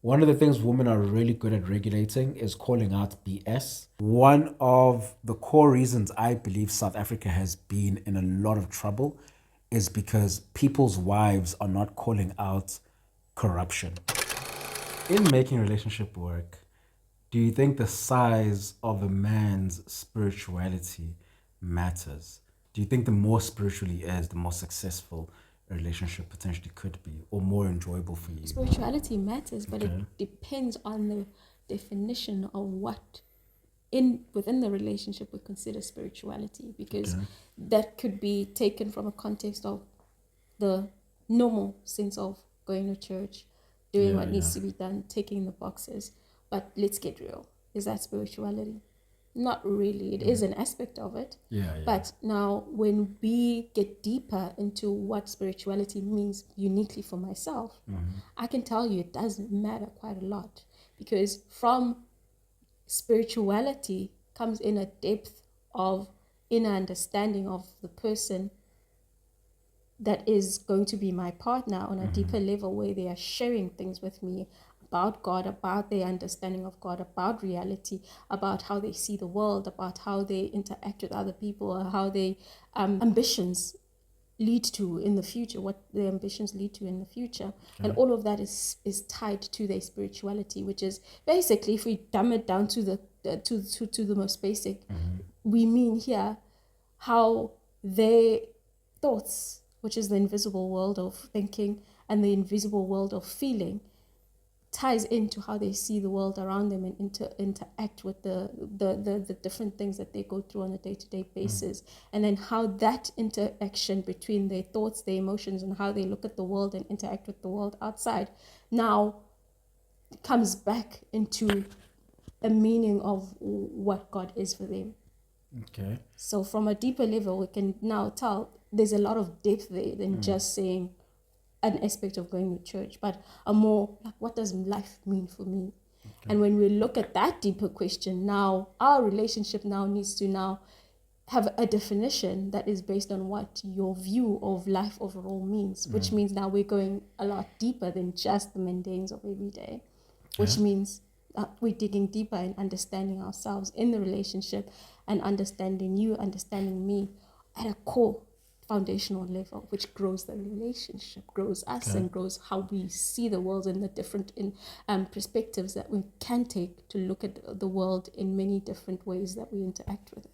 One of the things women are really good at regulating is calling out BS. One of the core reasons I believe South Africa has been in a lot of trouble is because people's wives are not calling out corruption. In making a relationship work, do you think the size of a man's spirituality matters? Do you think the more spiritually is, the more successful a relationship potentially could be, or more enjoyable for you? Spirituality matters, but it Okay. depends on the definition of what in within the relationship we consider spirituality, because Okay. that could be taken from a context of the normal sense of going to church, doing Yeah, what yeah. needs to be done, ticking the boxes. But let's get real. Is that spirituality? Not really. It is an aspect of it. Yeah, yeah. But now, when we get deeper into what spirituality means uniquely for myself, I can tell you it does matter quite a lot, because from spirituality comes in a depth of inner understanding of the person that is going to be my partner on a deeper level, where they are sharing things with me about God, about their understanding of God, about reality, about how they see the world, about how they interact with other people, or how they ambitions lead to in the future, what their ambitions lead to in the future. And Okay. all of that is tied to their spirituality, which is basically, if we dumb it down to the to the most basic, we mean here how their thoughts, which is the invisible world of thinking and the invisible world of feeling, ties into how they see the world around them and interact with the different things that they go through on a day-to-day basis. And then how that interaction between their thoughts, their emotions, and how they look at the world and interact with the world outside now comes back into a meaning of what God is for them. Okay. So from a deeper level, we can now tell there's a lot of depth there than just saying an aspect of going to church, but a more like, what does life mean for me? Okay. And when we look at that deeper question, now our relationship now needs to now have a definition that is based on what your view of life overall means, which means now we're going a lot deeper than just the mundanes of every day, Okay. which means we're digging deeper in understanding ourselves in the relationship and understanding you, understanding me at a core foundational level, which grows the relationship, grows us, Okay. and grows how we see the world in the different perspectives that we can take to look at the world in many different ways that we interact with it.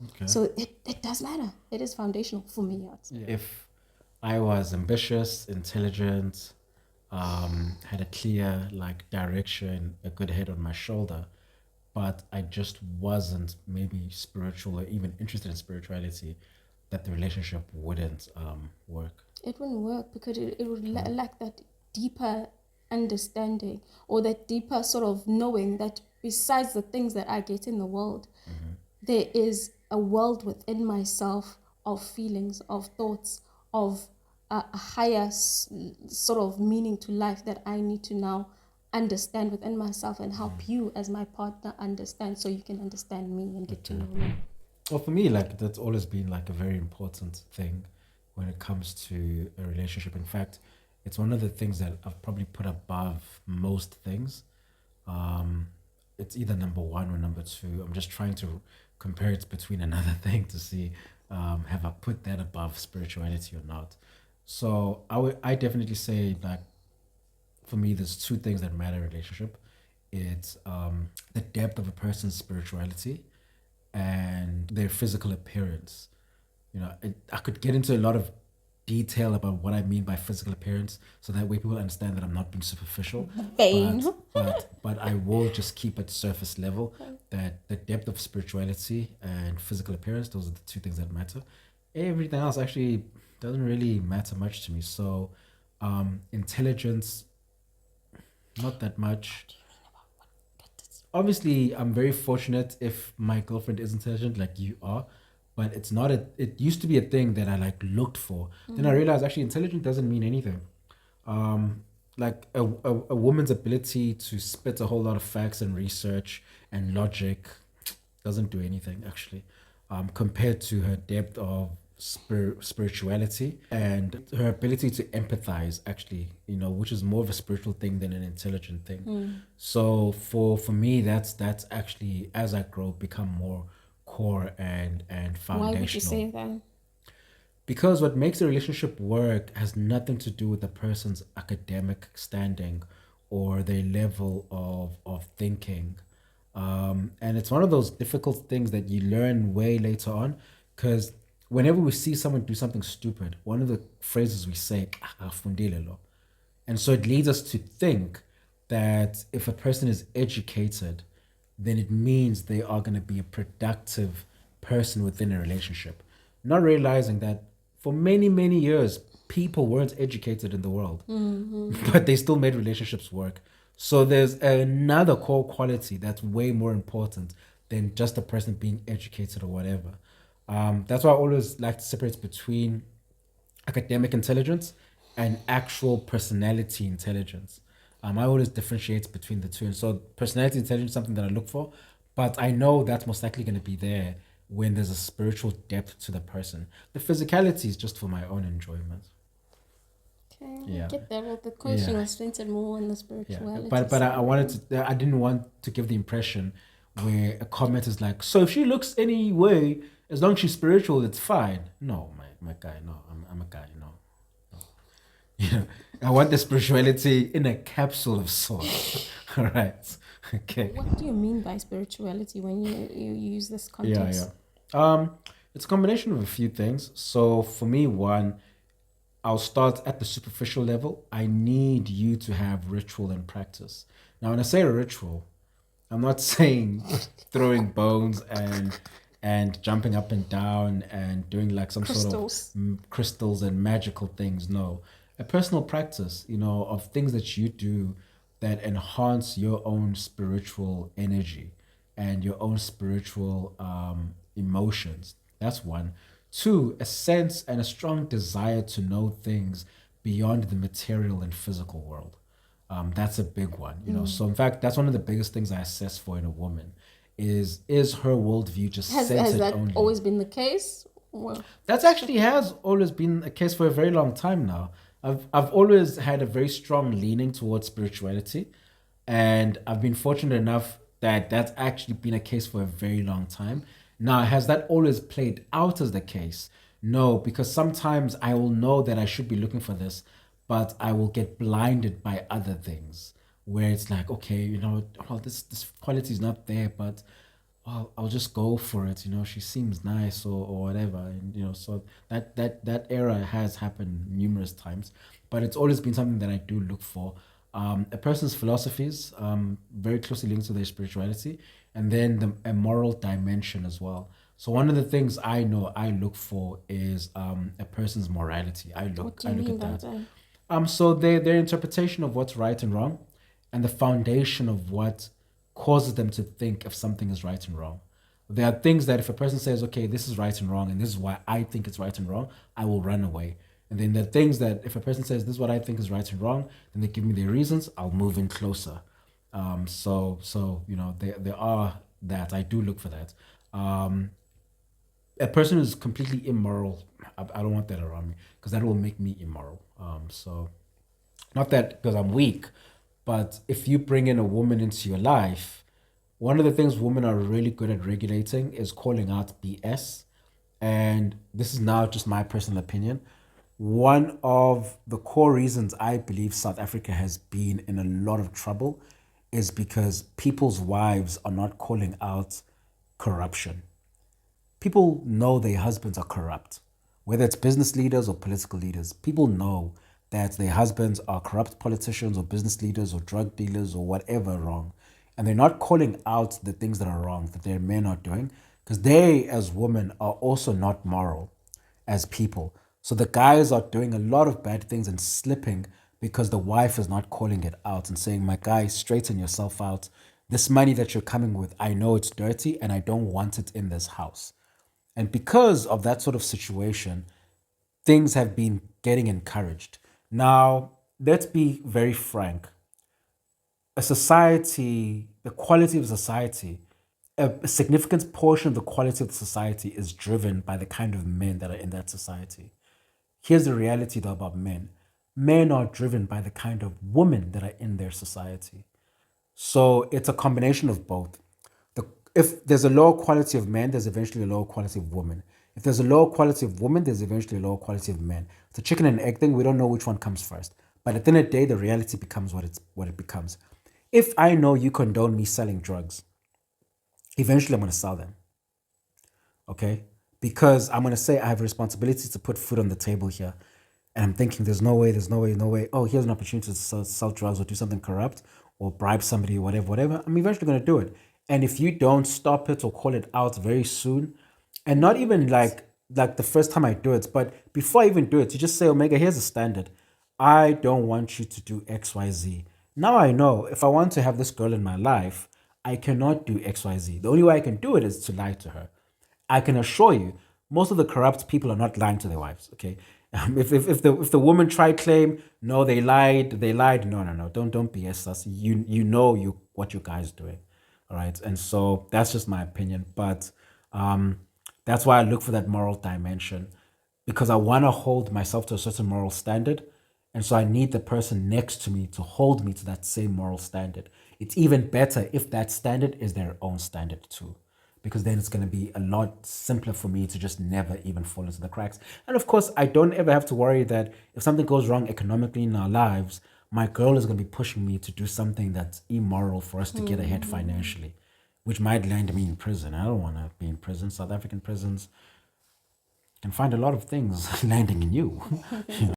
Okay. So it does matter. It is foundational for me, I'd say. If I was ambitious, intelligent, had a clear like direction, a good head on my shoulder, but I just wasn't maybe spiritual or even interested in spirituality, that the relationship wouldn't work. It wouldn't work because it would Okay. lack that deeper understanding, or that deeper sort of knowing that besides the things that I get in the world, there is a world within myself of feelings, of thoughts, of a higher sort of meaning to life that I need to now understand within myself and help you as my partner understand, so you can understand me and get to Okay. know me. Well, for me, like that's always been like a very important thing when it comes to a relationship. In fact, it's one of the things that I've probably put above most things. Um, it's either number one or number two. I'm just trying to compare it between another thing to see have I put that above spirituality or not. So I definitely say that for me, there's two things that matter in a relationship. It's the depth of a person's spirituality and their physical appearance. I could get into a lot of detail about what I mean by physical appearance, so that way people understand that I'm not being superficial. Vain. But I will just keep it surface level. That the depth of spirituality and physical appearance, those are the two things that matter. Everything else actually doesn't really matter much to me. So, intelligence, not that much. Obviously, I'm very fortunate if my girlfriend is intelligent like you are, but it's not a it used to be a thing that I like looked for. Then I realized actually intelligent doesn't mean anything. um like a woman's ability to spit a whole lot of facts and research and logic doesn't do anything actually, compared to her depth of spirituality and her ability to empathize, actually, which is more of a spiritual thing than an intelligent thing. So for me, that's actually, as I grow, become more core and Why would you foundational. say that? Because what makes a relationship work has nothing to do with the person's academic standing or their level of thinking. And it's one of those difficult things that you learn way later on. Because whenever we see someone do something stupid, one of the phrases we say, "Ah, afundile lo." And so it leads us to think that if a person is educated, then it means they are going to be a productive person within a relationship. Not realizing that for many, many years, people weren't educated in the world, but they still made relationships work. So there's another core quality that's way more important than just a person being educated or whatever. That's why I always like to separate between academic intelligence and actual personality intelligence. I always differentiate between the two. And so personality intelligence is something that I look for, but I know that's most likely going to be there when there's a spiritual depth to the person. The physicality is just for my own enjoyment. Okay, I Yeah. get that. Well, the question Yeah. was centered more on the Yeah. spirituality But I side. wanted to, I didn't want to give the impression where a comment is like, so if she looks any way, as long as she's spiritual, it's fine. No, my guy, no, I'm a guy, no. Yeah, I want the spirituality in a capsule of sorts. All right. Okay. What do you mean by spirituality when you use this Yeah, yeah. context? Um, it's a combination of a few things. So for me, one, I'll start at the superficial level. I need you to have ritual and practice. Now, when I say ritual, I'm not saying throwing bones and jumping up and down and doing like some sort of Crystals. crystals and magical things. No, a personal practice, of things that you do that enhance your own spiritual energy and your own spiritual emotions. That's one. Two, a sense and a strong desire to know things beyond the material and physical world. That's a big one. So in fact, that's one of the biggest things I assess for in a woman is her worldview just Has centered that only. always been the case? Well, That's actually has always been a case for a very long time now. I've always had a very strong leaning towards spirituality, and I've been fortunate enough that that's actually been a case for a very long time. Now, has that always played out as the case? No, because sometimes I will know that I should be looking for this, but I will get blinded by other things where it's like, okay, well, this quality is not there, but well, I'll just go for it. She seems nice or whatever. And, so that era has happened numerous times, but it's always been something that I do look for. A person's philosophies, very closely linked to their spirituality, and then a moral dimension as well. So one of the things I know I look for is a person's morality. I what look do I you look mean at by that. that? So their interpretation of what's right and wrong, and the foundation of what causes them to think if something is right and wrong. There are things that if a person says, okay, this is right and wrong, and this is why I think it's right and wrong, I will run away. And then there are things that if a person says, this is what I think is right and wrong, then they give me their reasons, I'll move in closer. So there are that. I do look for that. Um, a person who's completely immoral, I don't want that around me because that will make me immoral. So not that because I'm weak, but if you bring in a woman into your life, one of the things women are really good at regulating is calling out BS. And this is now just my personal opinion. One of the core reasons I believe South Africa has been in a lot of trouble is because people's wives are not calling out corruption. People know their husbands are corrupt, whether it's business leaders or political leaders. People know that their husbands are corrupt politicians or business leaders or drug dealers or whatever wrong. And they're not calling out the things that are wrong that their men are doing because they, as women, are also not moral as people. So the guys are doing a lot of bad things and slipping because the wife is not calling it out and saying, my guy, straighten yourself out. This money that you're coming with, I know it's dirty and I don't want it in this house. And because of that sort of situation, things have been getting encouraged. Now, let's be very frank. A society, the quality of society a significant portion of the quality of the society is driven by the kind of men that are in that society. Here's the reality though about men. Men are driven by the kind of women that are in their society. So it's a combination of both. The, if there's a lower quality of men, there's eventually a lower quality of women. If there's a lower quality of women, there's eventually a lower quality of men. It's a chicken and egg thing. We don't know which one comes first. But at the end of the day, the reality becomes what it becomes. If I know you condone me selling drugs, eventually I'm going to sell them. Okay? Because I'm going to say I have a responsibility to put food on the table here. And I'm thinking, there's no way, there's no way, no way. Oh, here's an opportunity to sell drugs or do something corrupt or bribe somebody or whatever, whatever. I'm eventually going to do it. And if you don't stop it or call it out very soon, and not even like the first time I do it, but before I even do it, you just say, Omega, here's a standard. I don't want you to do XYZ. Now I know if I want to have this girl in my life, I cannot do XYZ. The only way I can do it is to lie to her. I can assure you, most of the corrupt people are not lying to their wives. Okay, if the woman tried claim, no, they lied. No, no, no, don't BS us. You know what you guys doing, all right. And so that's just my opinion, but um, that's why I look for that moral dimension because I want to hold myself to a certain moral standard. And so I need the person next to me to hold me to that same moral standard. It's even better if that standard is their own standard too, because then it's going to be a lot simpler for me to just never even fall into the cracks. And of course, I don't ever have to worry that if something goes wrong economically in our lives, my girl is going to be pushing me to do something that's immoral for us to get ahead financially, which might land me in prison. I don't want to be in prison. South African prisons can find a lot of things landing in you.